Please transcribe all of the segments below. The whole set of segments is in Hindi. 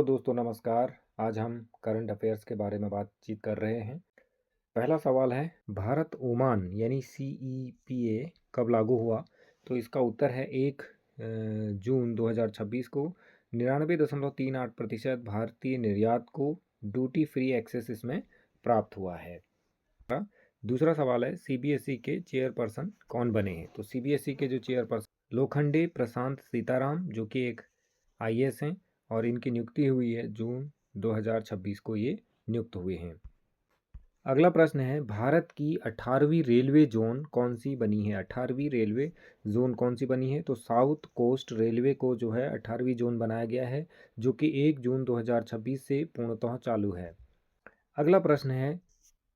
हेलो दोस्तों, नमस्कार। आज हम करंट अफेयर्स के बारे में बातचीत कर रहे हैं। पहला सवाल है, भारत ओमान यानी CEPA कब लागू हुआ? तो इसका उत्तर है 1 जून 2026 को। 99.38% भारतीय निर्यात को ड्यूटी फ्री एक्सेस इसमें प्राप्त हुआ है। दूसरा सवाल है, CBSE के चेयरपर्सन कौन बने हैं? तो CBSE के जो चेयरपर्सन लोखंडे प्रशांत सीताराम, जो कि एक IAS हैं, और इनकी नियुक्ति हुई है जून 2026 को ये नियुक्त हुए हैं। अगला प्रश्न है, भारत की 18वीं रेलवे जोन कौन सी बनी है? 18वीं रेलवे जोन कौन सी बनी है? तो साउथ कोस्ट रेलवे को जो है 18वीं जोन बनाया गया है, जो कि 1 जून 2026 से पूर्णतः चालू है। अगला प्रश्न है,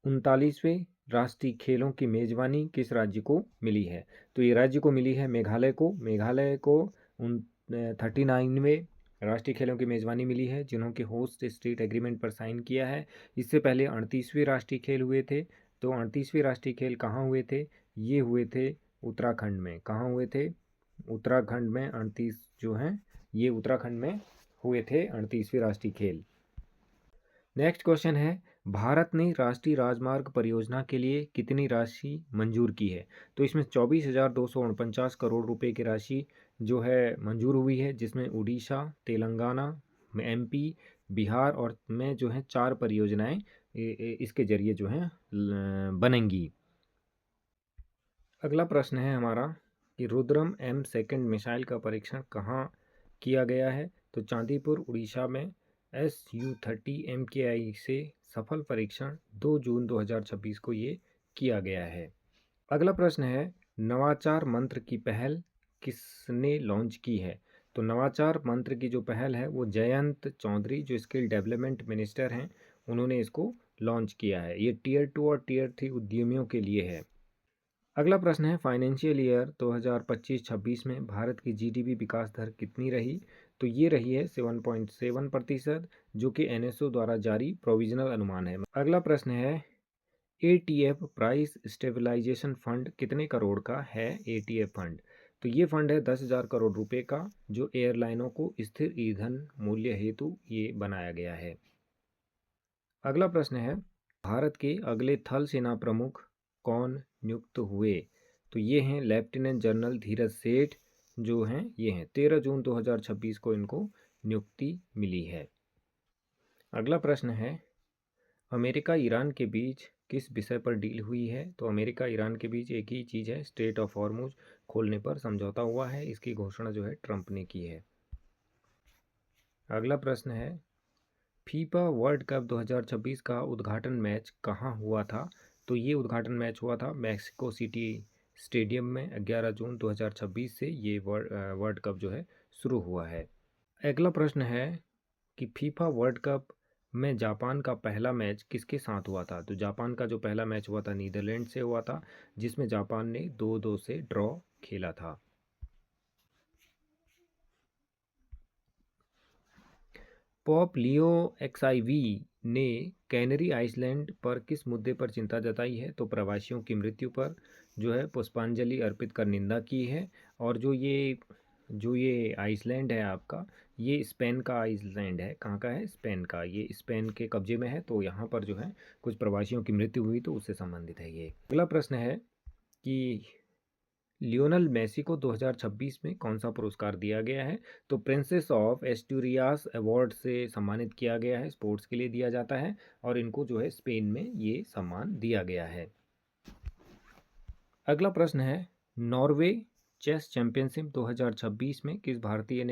39वें राष्ट्रीय खेलों की मेजबानी किस राज्य को मिली है? तो ये राज्य को मिली है मेघालय को। मेघालय को 39वें राष्ट्रीय खेलों की मेजबानी मिली है, जिन्हों के होस्ट स्टेट एग्रीमेंट पर साइन किया है। इससे पहले 38वें राष्ट्रीय खेल हुए थे। तो 38वें राष्ट्रीय खेल कहाँ हुए थे? ये हुए थे उत्तराखंड में। कहाँ हुए थे? उत्तराखंड में 38 जो हैं, ये उत्तराखंड में हुए थे 38वें राष्ट्रीय खेल। नेक्स्ट क्वेश्चन है, भारत ने राष्ट्रीय राजमार्ग परियोजना के लिए कितनी राशि मंजूर की है? तो इसमें 24,249 करोड़ रुपए की राशि जो है मंजूर हुई है, जिसमें उड़ीसा, तेलंगाना, MP, बिहार और में जो है 4 परियोजनाएं इसके जरिए जो हैं बनेंगी। अगला प्रश्न है हमारा कि रुद्रम M2 मिसाइल का परीक्षण कहाँ किया गया है? तो चांदीपुर, उड़ीसा में SU-30 MKI से सफल परीक्षण 2 जून 2026 को ये किया गया है। अगला प्रश्न है, नवाचार मंत्र की पहल किसने लॉन्च की है? तो नवाचार मंत्र की जो पहल है वो जयंत चौधरी, जो स्किल डेवलपमेंट मिनिस्टर हैं, उन्होंने इसको लॉन्च किया है। ये Tier 2 और Tier 3 उद्यमियों के लिए है। अगला प्रश्न है, फाइनेंशियल ईयर 2025-26 में भारत की GDP विकास दर कितनी रही? तो ये रही है 7.7%, जो कि NSO द्वारा जारी प्रोविजनल अनुमान है। अगला प्रश्न है, ATF प्राइस स्टेबलाइजेशन फंड कितने करोड़ का है? ATF फंड, तो ये फंड है 10,000 करोड़ रुपए का, जो एयरलाइनों को स्थिर ईंधन मूल्य हेतु ये बनाया गया है। अगला प्रश्न है, भारत के अगले थल सेना प्रमुख कौन नियुक्त हुए? तो ये हैं लेफ्टिनेंट जनरल धीरज सेठ, जो हैं ये हैं 13 जून 2026 को इनको नियुक्ति मिली है। अगला प्रश्न है, अमेरिका ईरान के बीच किस विषय पर डील हुई है? तो अमेरिका ईरान के बीच एक ही चीज़ है, स्ट्रेट ऑफ हॉर्मुज खोलने पर समझौता हुआ है। इसकी घोषणा जो है ट्रंप ने की है। अगला प्रश्न है, फीफा वर्ल्ड कप 2026 का उद्घाटन मैच कहाँ हुआ था? तो ये उद्घाटन मैच हुआ था मैक्सिको सिटी स्टेडियम में। 11 जून 2026 से ये वर्ल्ड कप जो है शुरू हुआ है। अगला प्रश्न है कि फीफा वर्ल्ड कप में जापान का पहला मैच किसके साथ हुआ था? तो जापान का जो पहला मैच हुआ था नीदरलैंड से हुआ था, जिसमें जापान ने 2-2 से ड्रॉ खेला था। पोप लियो XIV ने कैनरी आइसलैंड पर किस मुद्दे पर चिंता जताई है? तो प्रवासियों की मृत्यु पर जो है पुष्पांजलि अर्पित कर निंदा की है। और जो ये आइसलैंड है आपका, ये स्पेन का आइसलैंड है। कहाँ का है? स्पेन का। ये स्पेन के कब्जे में है, तो यहाँ पर जो है कुछ प्रवासियों की मृत्यु हुई, तो उससे संबंधित है ये। अगला प्रश्न है कि लियोनल मेसी को 2026 में कौन सा पुरस्कार दिया गया है? तो प्रिंसेस ऑफ एस्टूरियास अवार्ड से सम्मानित किया गया है। स्पोर्ट्स के लिए दिया जाता है, और इनको जो है स्पेन में ये सम्मान दिया गया है। अगला प्रश्न है, नॉर्वे चेस चैंपियनशिप 2026 में किस भारतीय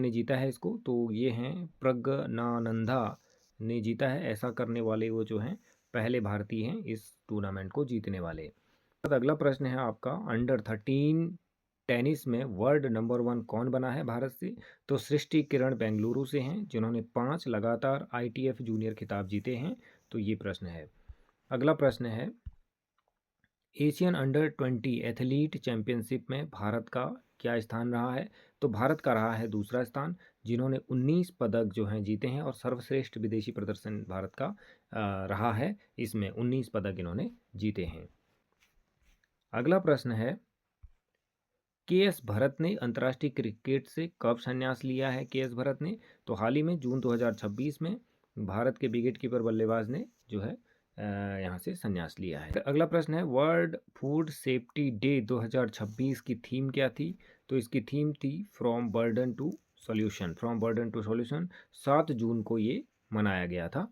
ने जीता है इसको? तो ये हैं प्रज्ञानंदा ने जीता है। ऐसा करने वाले वो जो हैं पहले भारतीय हैं इस टूर्नामेंट को जीतने वाले। अगला प्रश्न है आपका, अंडर 13 टेनिस में वर्ल्ड नंबर 1 कौन बना है भारत से? तो सृष्टि किरण बेंगलुरु से हैं, जिन्होंने 5 लगातार ITF जूनियर खिताब जीते हैं। तो ये प्रश्न है। अगला प्रश्न है, एशियन अंडर 20 एथलीट चैंपियनशिप में भारत का क्या स्थान रहा है? तो भारत का रहा है दूसरा स्थान, जिन्होंने 19 पदक जो हैं जीते हैं, और सर्वश्रेष्ठ विदेशी प्रदर्शन भारत का रहा है। इसमें 19 पदक इन्होंने जीते हैं। अगला प्रश्न है, के.एस. भरत ने अंतर्राष्ट्रीय क्रिकेट से कब संन्यास लिया है? के.एस. भरत ने तो हाल ही में जून 2026 में भारत के विकेट कीपर बल्लेबाज ने जो है यहाँ से संन्यास लिया है। तो अगला प्रश्न है, वर्ल्ड फूड सेफ्टी डे 2026 की थीम क्या थी? तो इसकी थीम थी फ्रॉम बर्डन टू सॉल्यूशन। 7 जून को ये मनाया गया था।